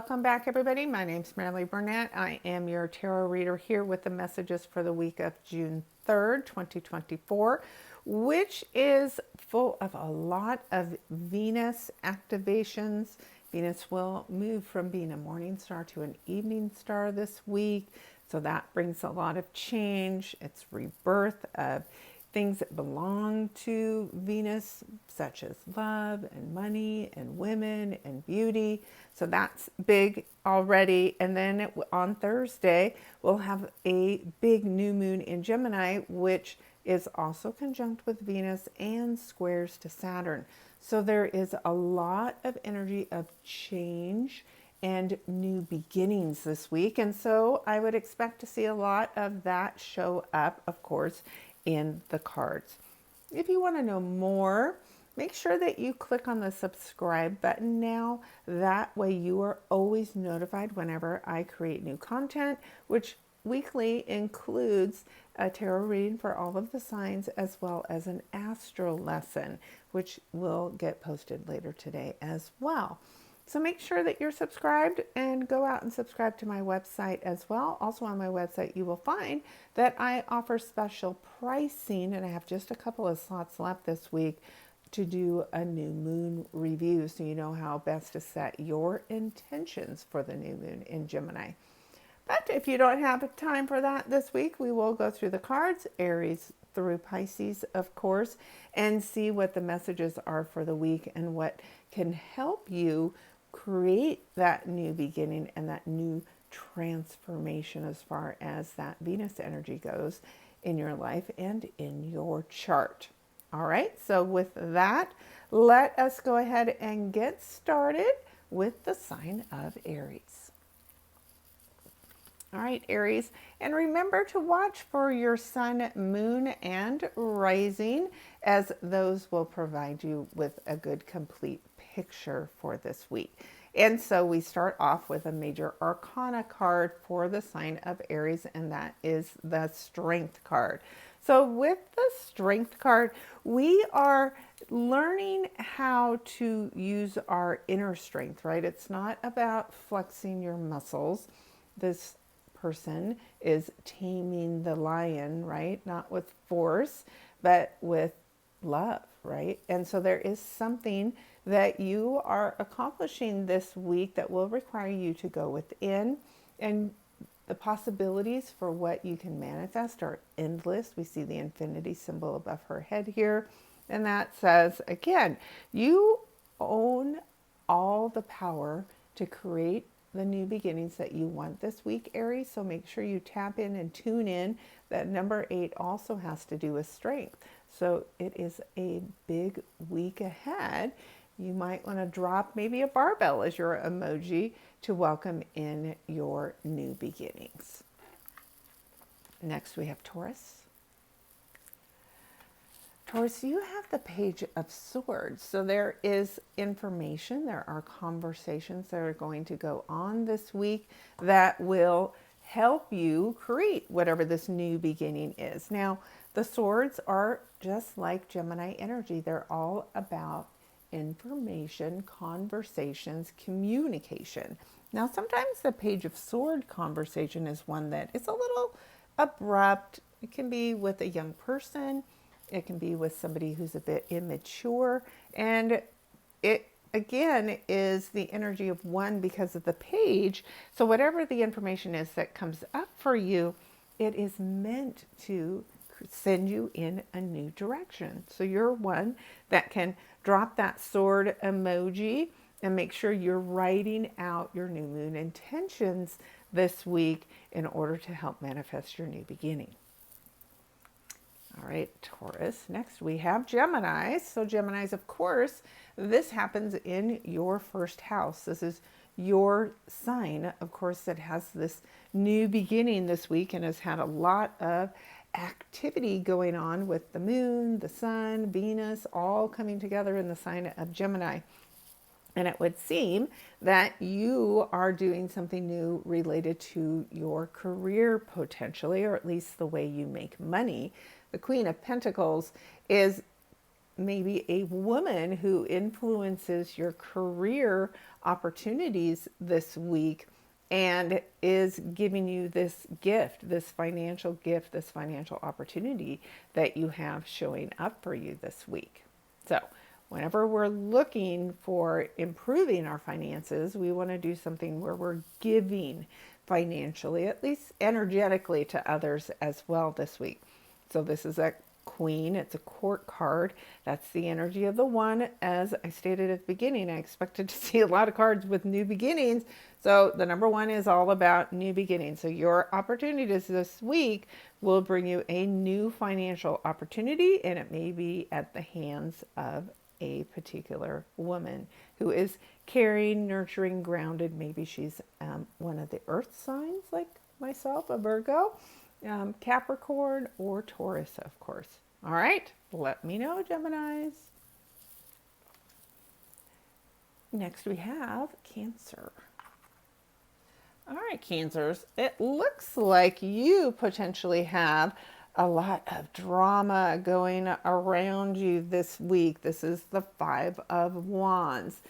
Welcome back, everybody. My name's Marilee Burnett. I am your tarot reader here with the messages for the week of June 3rd, 2024, which is full of a lot of Venus activations. Venus will move from being a morning star to an evening star this week, so that brings a lot of change. It's rebirth of things that belong to Venus, such as love and money and women and beauty. So that's big already. And then on Thursday, we'll have a big new moon in Gemini, which is also conjunct with Venus and squares to Saturn. So there is a lot of energy of change and new beginnings this week. And so I would expect to see a lot of that show up, of course, in the cards. If you want to know more, make sure that you click on the subscribe button now. That way you are always notified whenever I create new content, which weekly includes a tarot reading for all of the signs, as well as an astro lesson, which will get posted later today as well. So make sure that you're subscribed and go out and subscribe to my website as well. Also on my website, you will find that I offer special pricing, and I have just a couple of slots left this week to do a new moon review, so you know how best to set your intentions for the new moon in Gemini. But if you don't have time for that this week, we will go through the cards, Aries through Pisces, of course, and see what the messages are for the week and what can help you create that new beginning and that new transformation as far as that Venus energy goes in your life and in your chart. All right, so with that, let us go ahead and get started with the sign of Aries. All right, Aries, and remember to watch for your sun, moon, and rising, as those will provide you with a good complete picture for this week. And so we start off with a major arcana card for the sign of Aries, and that is the Strength card. So with the Strength card, we are learning how to use our inner strength, right? It's not about flexing your muscles. This person is taming the lion, right? Not with force, but with love, right? And so there is something that you are accomplishing this week that will require you to go within, and the possibilities for what you can manifest are endless. We see the infinity symbol above her head here, and that says, again, you own all the power to create the new beginnings that you want this week, Aries. So make sure you tap in and tune in. That number 8 also has to do with strength. So it is a big week ahead. You might want to drop maybe a barbell as your emoji to welcome in your new beginnings. Next, we have Taurus. Taurus, you have the Page of Swords. So there is information, there are conversations that are going to go on this week that will help you create whatever this new beginning is. Now, the swords are just like Gemini energy. They're all about information, conversations, communication. Now, sometimes the Page of Sword conversation is one that is a little abrupt. It can be with a young person. It can be with somebody who's a bit immature. And it, again, is the energy of one because of the page. So whatever the information is that comes up for you, it is meant to send you in a new direction. So you're one that can drop that sword emoji and make sure you're writing out your new moon intentions this week in order to help manifest your new beginning. All right, Taurus. Next we have Geminis. So Geminis, of course, this happens in your first house. This is your sign, of course, that has this new beginning this week and has had a lot of activity going on with the moon, the sun, Venus, all coming together in the sign of Gemini. And it would seem that you are doing something new related to your career potentially, or at least the way you make money. The Queen of Pentacles is maybe a woman who influences your career opportunities this week and is giving you this gift, this financial gift, this financial opportunity that you have showing up for you this week. So, whenever we're looking for improving our finances, we want to do something where we're giving financially, at least energetically, to others as well this week. So this is a Queen. It's a court card. That's the energy of the one. As I stated at the beginning, I expected to see a lot of cards with new beginnings. So the number one is all about new beginnings. So your opportunities this week will bring you a new financial opportunity, and it may be at the hands of a particular woman who is caring, nurturing, grounded. Maybe she's one of the earth signs like myself, a Virgo, Capricorn, or Taurus, of course. All right, let me know, Geminis. Next we have Cancer. All right, Cancers, it looks like you potentially have a lot of drama going around you this week. This is the Five of Wands.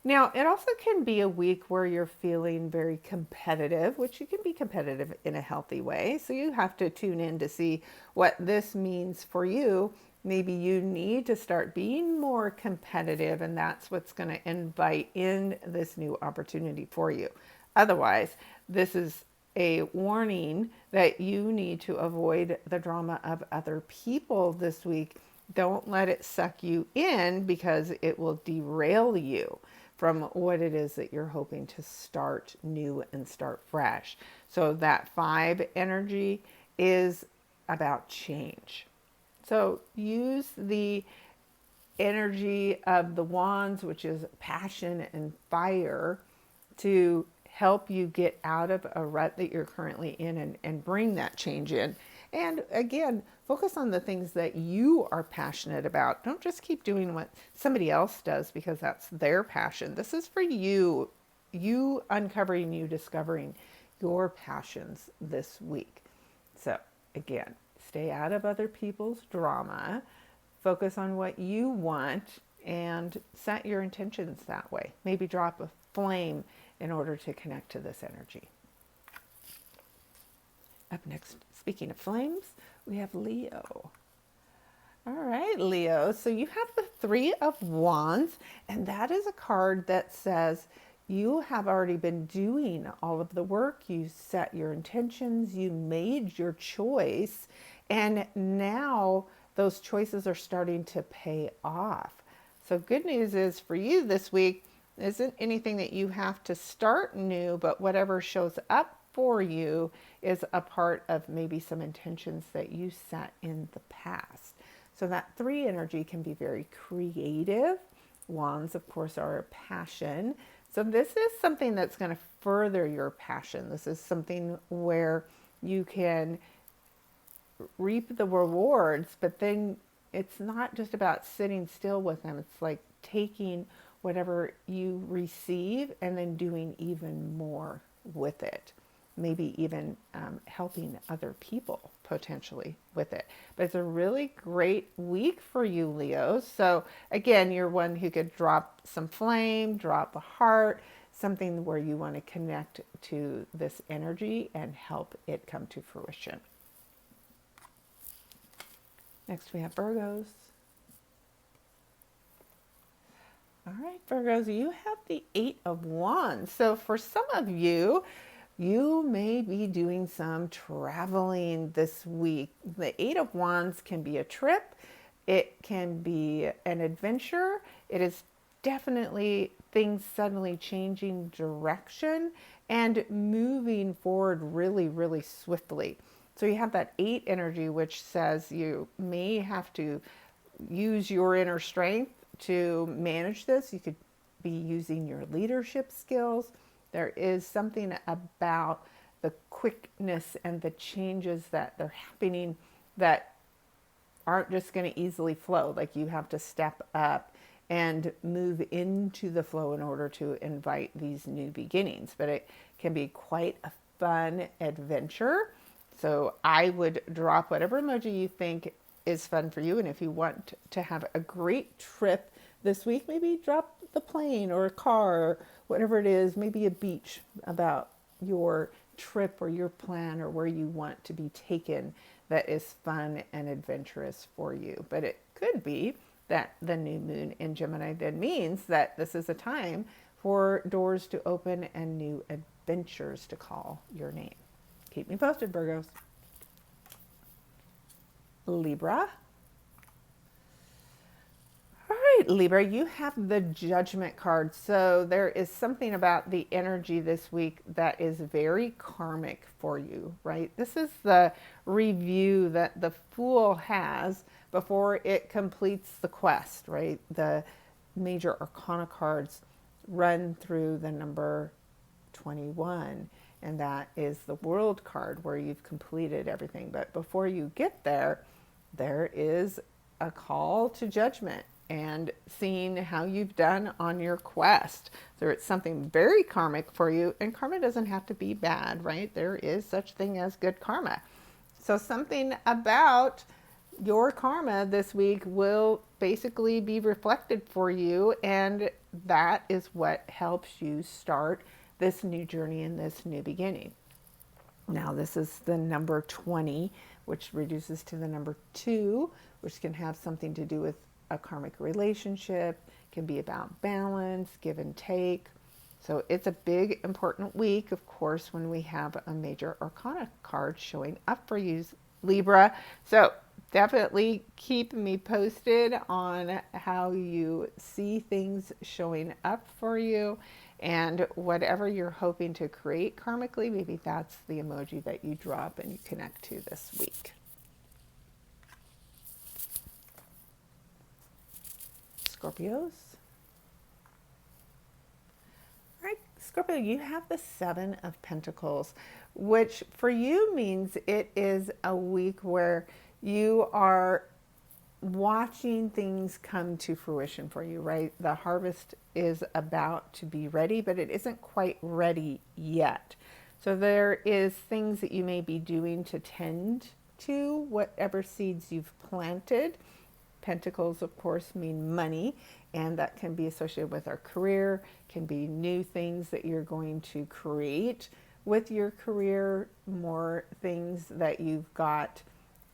Now, it also can be a week where you're feeling very competitive, which you can be competitive in a healthy way. So you have to tune in to see what this means for you. Maybe you need to start being more competitive, and that's what's going to invite in this new opportunity for you. Otherwise, this is a warning that you need to avoid the drama of other people this week. Don't let it suck you in, because it will derail you from what it is that you're hoping to start new and start fresh. So that 5 energy is about change. So use the energy of the wands, which is passion and fire, to help you get out of a rut that you're currently in and bring that change in. And again, focus on the things that you are passionate about. Don't just keep doing what somebody else does because that's their passion. This is for you, you uncovering, you discovering your passions this week. So again, stay out of other people's drama, focus on what you want, and set your intentions that way. Maybe drop a flame in order to connect to this energy. Up next, speaking of flames, we have Leo. All right, Leo. So you have the 3 of Wands, and that is a card that says you have already been doing all of the work. You set your intentions, you made your choice, and now those choices are starting to pay off. So good news is for you this week, isn't anything that you have to start new, but whatever shows up for you is a part of maybe some intentions that you set in the past. So that 3 energy can be very creative. Wands, of course, are a passion. So this is something that's going to further your passion. This is something where you can reap the rewards, but then it's not just about sitting still with them. It's like taking whatever you receive and then doing even more with it. Maybe even helping other people potentially with it. But it's a really great week for you, Leo. So again, you're one who could drop some flame, drop a heart, something where you want to connect to this energy and help it come to fruition. Next we have Virgos. All right, Virgos, you have the 8 of Wands. So for some of you, you may be doing some traveling this week. The 8 of Wands can be a trip. It can be an adventure. It is definitely things suddenly changing direction and moving forward really, really swiftly. So you have that 8 energy, which says you may have to use your inner strength to manage this. You could be using your leadership skills. There is something about the quickness and the changes that are happening that aren't just going to easily flow. Like you have to step up and move into the flow in order to invite these new beginnings. But it can be quite a fun adventure. So I would drop whatever emoji you think is fun for you. And if you want to have a great trip this week, maybe drop the plane or a car or whatever it is, maybe a beach about your trip or your plan or where you want to be taken that is fun and adventurous for you. But it could be that the new moon in Gemini then means that this is a time for doors to open and new adventures to call your name. Keep me posted, Virgos. Libra. All right, Libra, you have the Judgment card. So there is something about the energy this week that is very karmic for you, right? This is the review that the Fool has before it completes the quest, right? The major arcana cards run through the number 21, and that is the World card where you've completed everything. But before you get there, there is a call to judgment and seeing how you've done on your quest. So it's something very karmic for you, and karma doesn't have to be bad, right? There is such thing as good karma. So something about your karma this week will basically be reflected for you, and that is what helps you start this new journey and this new beginning. Now, this is the number 20, which reduces to the number 2, which can have something to do with a karmic relationship, can be about balance, give and take. So it's a big, important week, of course, when we have a major arcana card showing up for you, Libra. So definitely keep me posted on how you see things showing up for you. And whatever you're hoping to create karmically, maybe that's the emoji that you drop and you connect to this week. Scorpios. All right, Scorpio, you have the 7 of Pentacles, which for you means it is a week where you are watching things come to fruition for you, right? The harvest is about to be ready, but it isn't quite ready yet. So there is things that you may be doing to tend to whatever seeds you've planted. Pentacles, of course, mean money, and that can be associated with our career, can be new things that you're going to create with your career, more things that you've got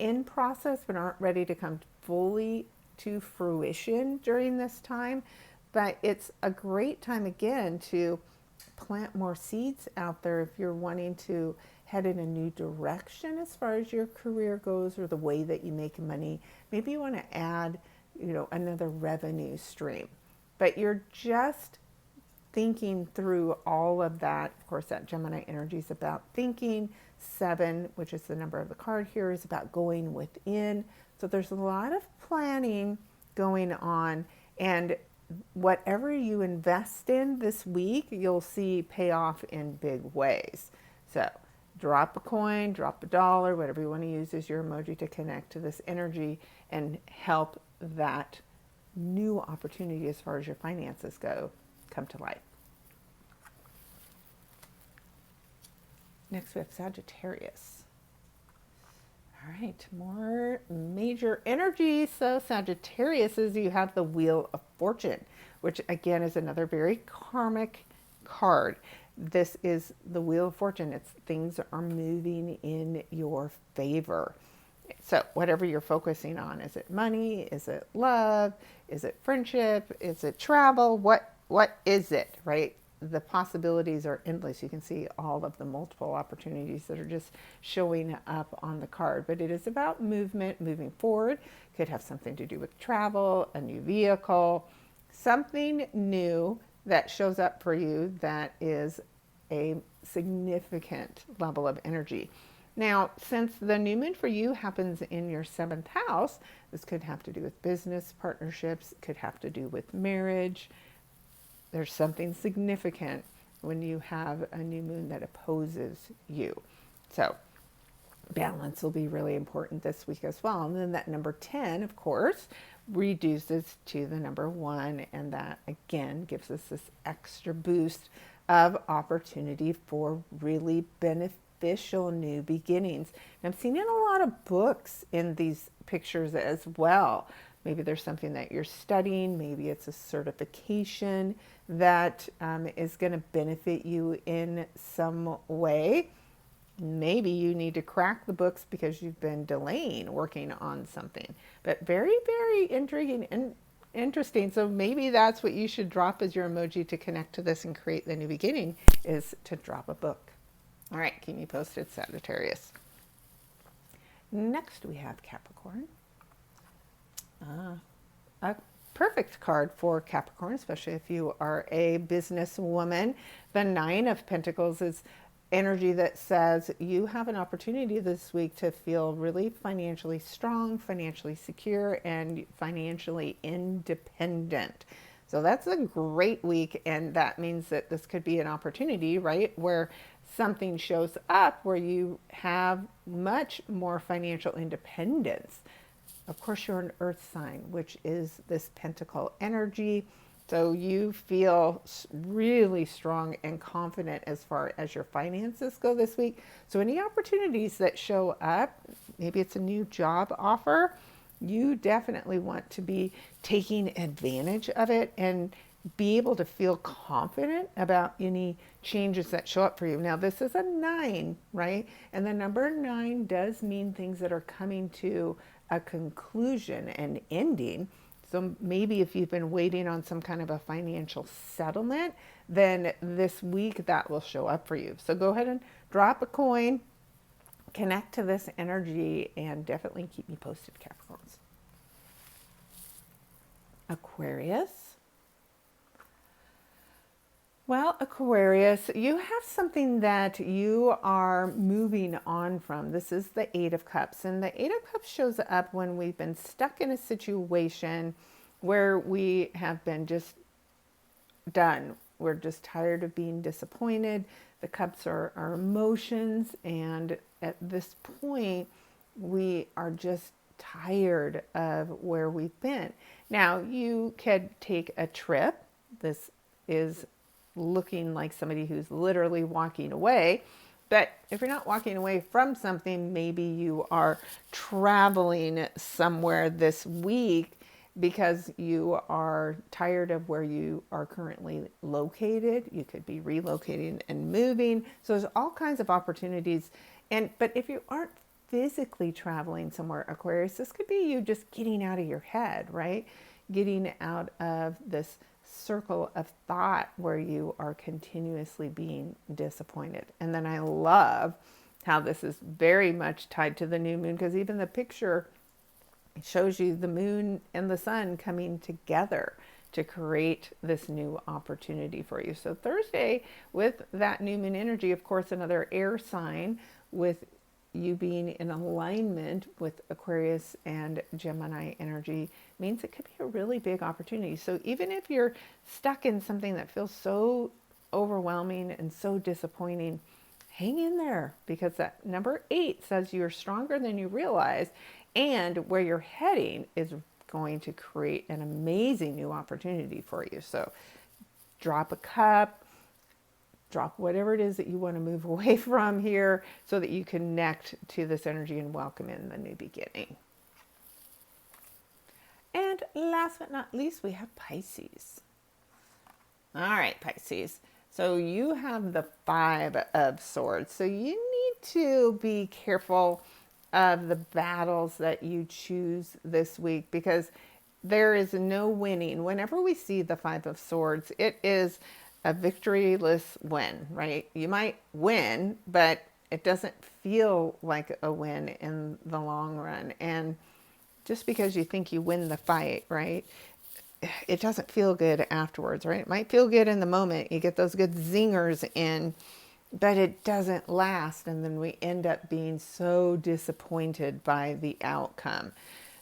in process but aren't ready to come fully to fruition during this time. But it's a great time again to plant more seeds out there if you're wanting to head in a new direction as far as your career goes or the way that you make money. Maybe you want to add, another revenue stream. But you're just thinking through all of that. Of course, that Gemini energy is about thinking. 7, which is the number of the card here, is about going within. So there's a lot of planning going on, and whatever you invest in this week, you'll see pay off in big ways. So drop a coin, drop a dollar, whatever you want to use as your emoji to connect to this energy and help that new opportunity as far as your finances go come to life. Next we have Sagittarius. All right, more major energy. So Sagittarius is, you have the Wheel of Fortune, which again is another very karmic card. This is the Wheel of Fortune. It's things are moving in your favor. So whatever you're focusing on, is it money? Is it love? Is it friendship? Is it travel? What is it, right? The possibilities are endless. You can see all of the multiple opportunities that are just showing up on the card. But it is about movement, moving forward. Could have something to do with travel, a new vehicle, something new that shows up for you that is a significant level of energy. Now, since the new moon for you happens in your 7th house, this could have to do with business partnerships, could have to do with marriage. There's something significant when you have a new moon that opposes you. So balance will be really important this week as well. And then that number 10, of course, reduces to the number 1. And that, again, gives us this extra boost of opportunity for really official new beginnings. And I'm seeing in a lot of books in these pictures as well. Maybe there's something that you're studying, maybe it's a certification that is going to benefit you in some way. Maybe you need to crack the books because you've been delaying working on something. But very, very intriguing and interesting. So maybe that's what you should drop as your emoji to connect to this and create the new beginning, is to drop a book. All right, keep me posted, Sagittarius. Next we have Capricorn. A perfect card for Capricorn, especially if you are a businesswoman. The Nine of Pentacles is energy that says you have an opportunity this week to feel really financially strong, financially secure, and financially independent. So that's a great week, and that means that this could be an opportunity, right, where something shows up where you have much more financial independence. Of course, you're an earth sign, which is this pentacle energy. So you feel really strong and confident as far as your finances go this week. So any opportunities that show up, maybe it's a new job offer, you definitely want to be taking advantage of it and be able to feel confident about any changes that show up for you. Now, this is a 9, right? And the number 9 does mean things that are coming to a conclusion and ending. So maybe if you've been waiting on some kind of a financial settlement, then this week that will show up for you. So go ahead and drop a coin, connect to this energy, and definitely keep me posted, Capricorns. Aquarius. Well, Aquarius, you have something that you are moving on from. This is the Eight of Cups. And the Eight of Cups shows up when we've been stuck in a situation where we have been just done. We're just tired of being disappointed. The cups are our emotions. And at this point, we are just tired of where we've been. Now, you could take a trip. This is looking like somebody who's literally walking away. But if you're not walking away from something, maybe you are traveling somewhere this week because you are tired of where you are currently located. You could be relocating and moving. So there's all kinds of opportunities. But if you aren't physically traveling somewhere, Aquarius, this could be you just getting out of your head, right? Getting out of this circle of thought where you are continuously being disappointed. And then I love how this is very much tied to the new moon, because even the picture shows you the moon and the sun coming together to create this new opportunity for you. So Thursday, with that new moon energy, of course, another air sign, with you being in alignment with Aquarius and Gemini energy, means it could be a really big opportunity. So even if you're stuck in something that feels so overwhelming and so disappointing, hang in there, because that number 8 says you're stronger than you realize, and where you're heading is going to create an amazing new opportunity for you. So drop a cup, drop whatever it is that you want to move away from here so that you connect to this energy and welcome in the new beginning. And last but not least, we have Pisces. All right, Pisces. So you have the 5 of Swords. So you need to be careful of the battles that you choose this week, because there is no winning. Whenever we see the 5 of Swords, it is a victoryless win, right? You might win, but it doesn't feel like a win in the long run. And just because you think you win the fight, right, it doesn't feel good afterwards, right? It might feel good in the moment. You get those good zingers in, but it doesn't last. And then we end up being so disappointed by the outcome.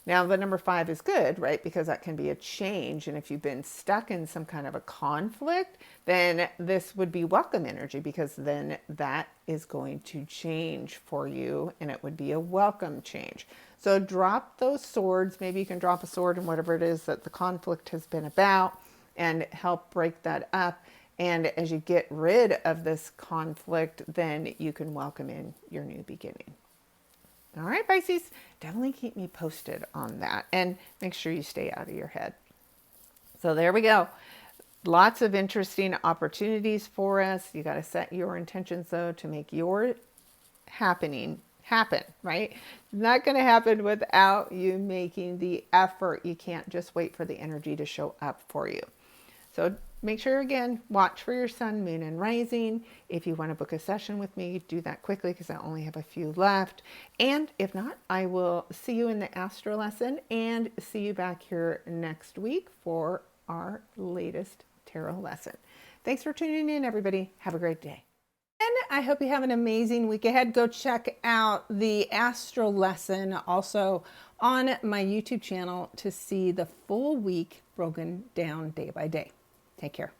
Now, the number 5 is good, right? Because that can be a change. And if you've been stuck in some kind of a conflict, then this would be welcome energy, because then that is going to change for you, and it would be a welcome change. So drop those swords. Maybe you can drop a sword in whatever it is that the conflict has been about and help break that up And as you get rid of this conflict, then you can welcome in your new beginning. All right, Pisces, definitely keep me posted on that and make sure you stay out of your head. So there we go. Lots of interesting opportunities for us. You got to set your intentions though to make your happening happen, right? It's not going to happen without you making the effort. You can't just wait for the energy to show up for you. So make sure, again, watch for your sun, moon, and rising. If you want to book a session with me, do that quickly because I only have a few left. And if not, I will see you in the Astro lesson and see you back here next week for our latest tarot lesson. Thanks for tuning in, everybody. Have a great day. And I hope you have an amazing week ahead. Go check out the Astro lesson also on my YouTube channel to see the full week broken down day by day. Take care.